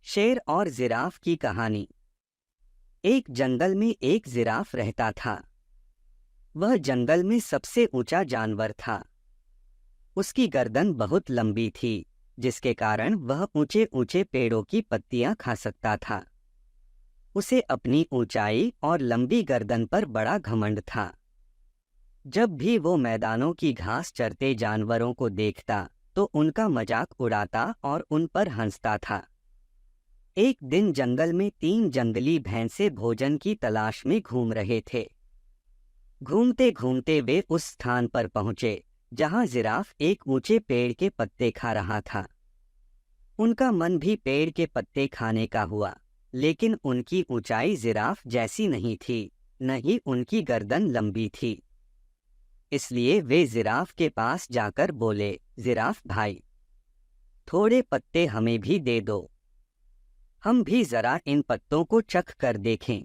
शेर और जिराफ की कहानी। एक जंगल में एक जिराफ रहता था। वह जंगल में सबसे ऊंचा जानवर था। उसकी गर्दन बहुत लंबी थी, जिसके कारण वह ऊंचे ऊंचे पेड़ों की पत्तियां खा सकता था। उसे अपनी ऊंचाई और लंबी गर्दन पर बड़ा घमंड था। जब भी वो मैदानों की घास चरते जानवरों को देखता तो उनका मजाक उड़ाता और उन पर हंसता था। एक दिन जंगल में 3 जंगली भैंसे भोजन की तलाश में घूम रहे थे। घूमते घूमते वे उस स्थान पर पहुंचे जहां जिराफ एक ऊंचे पेड़ के पत्ते खा रहा था। उनका मन भी पेड़ के पत्ते खाने का हुआ, लेकिन उनकी ऊंचाई जिराफ जैसी नहीं थी, न ही उनकी गर्दन लंबी थी। इसलिए वे जिराफ के पास जाकर बोले, जिराफ भाई, थोड़े पत्ते हमें भी दे दो। हम भी जरा इन पत्तों को चख कर देखें।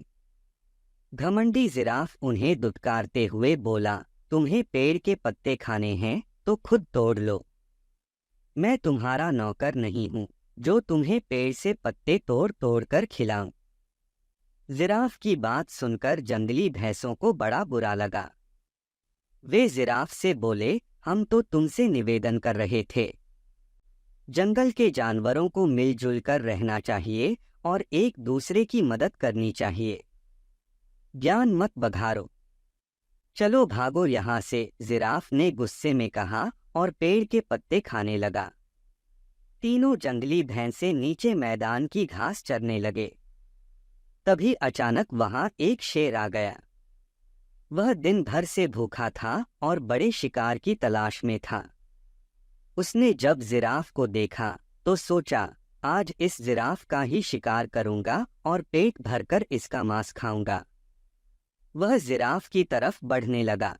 घमंडी जिराफ उन्हें दुत्कारते हुए बोला, तुम्हें पेड़ के पत्ते खाने हैं तो खुद तोड़ लो। मैं तुम्हारा नौकर नहीं हूं जो तुम्हें पेड़ से पत्ते तोड़ तोड़ कर खिलाऊं। जिराफ की बात सुनकर जंगली भैंसों को बड़ा बुरा लगा। वे जिराफ से बोले, हम तो तुमसे निवेदन कर रहे थे। जंगल के जानवरों को मिलजुल कर रहना चाहिए और एक दूसरे की मदद करनी चाहिए। ज्ञान मत बघारो। चलो भागो यहाँ से, जिराफ ने गुस्से में कहा और पेड़ के पत्ते खाने लगा। तीनों जंगली भैंसे नीचे मैदान की घास चरने लगे। तभी अचानक वहां एक शेर आ गया। वह दिन भर से भूखा था और बड़े शिकार की तलाश में था। उसने जब जिराफ को देखा तो सोचा, आज इस जिराफ का ही शिकार करूंगा और पेट भरकर इसका मांस खाऊंगा। वह जिराफ की तरफ बढ़ने लगा।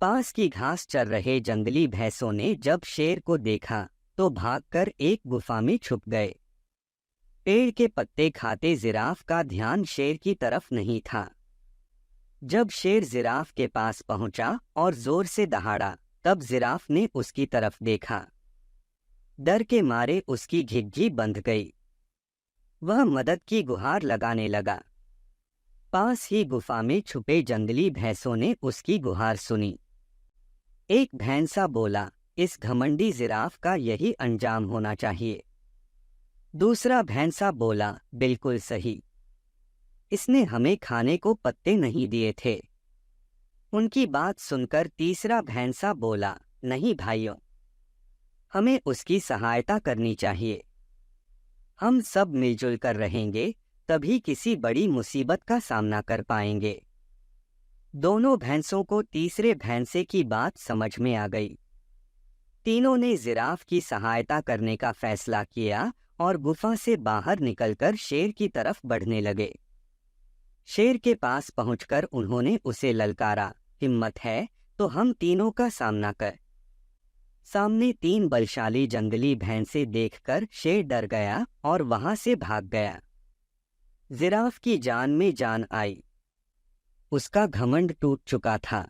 पास की घास चर रहे जंगली भैंसों ने जब शेर को देखा तो भागकर एक गुफा में छुप गए। पेड़ के पत्ते खाते जिराफ का ध्यान शेर की तरफ नहीं था। जब शेर जिराफ के पास पहुंचा और जोर से दहाड़ा, तब जिराफ ने उसकी तरफ देखा। डर के मारे उसकी घिघी बंध गई। वह मदद की गुहार लगाने लगा। पास ही गुफा में छुपे जंगली भैंसों ने उसकी गुहार सुनी। एक भैंसा बोला, इस घमंडी जिराफ का यही अंजाम होना चाहिए। दूसरा भैंसा बोला, बिल्कुल सही, इसने हमें खाने को पत्ते नहीं दिए थे। उनकी बात सुनकर तीसरा भैंसा बोला, नहीं भाइयों, हमें उसकी सहायता करनी चाहिए। हम सब मिलजुल कर रहेंगे तभी किसी बड़ी मुसीबत का सामना कर पाएंगे। दोनों भैंसों को तीसरे भैंसे की बात समझ में आ गई। तीनों ने जिराफ की सहायता करने का फैसला किया और गुफा से बाहर निकलकर शेर की तरफ बढ़ने लगे। शेर के पास पहुंचकर उन्होंने उसे ललकारा, हिम्मत है तो हम तीनों का सामना कर। सामने 3 बलशाली जंगली भैंसे देखकर शेर डर गया और वहां से भाग गया। जिराफ की जान में जान आई। उसका घमंड टूट चुका था।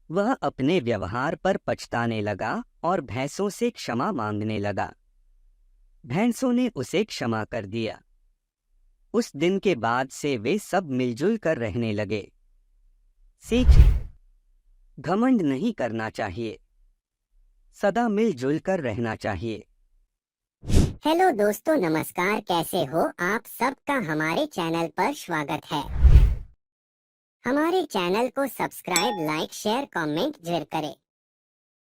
वह अपने व्यवहार पर पछताने लगा और भैंसों से क्षमा मांगने लगा। भैंसों ने उसे क्षमा कर दिया। उस दिन के बाद से वे सब मिलजुल कर रहने लगे। सीख, घमंड नहीं करना चाहिए, सदा मिलजुल कर रहना चाहिए। हेलो दोस्तों, नमस्कार, कैसे हो आप सबका हमारे चैनल पर स्वागत है। हमारे चैनल को सब्सक्राइब, लाइक, शेयर, कमेंट जरूर करें।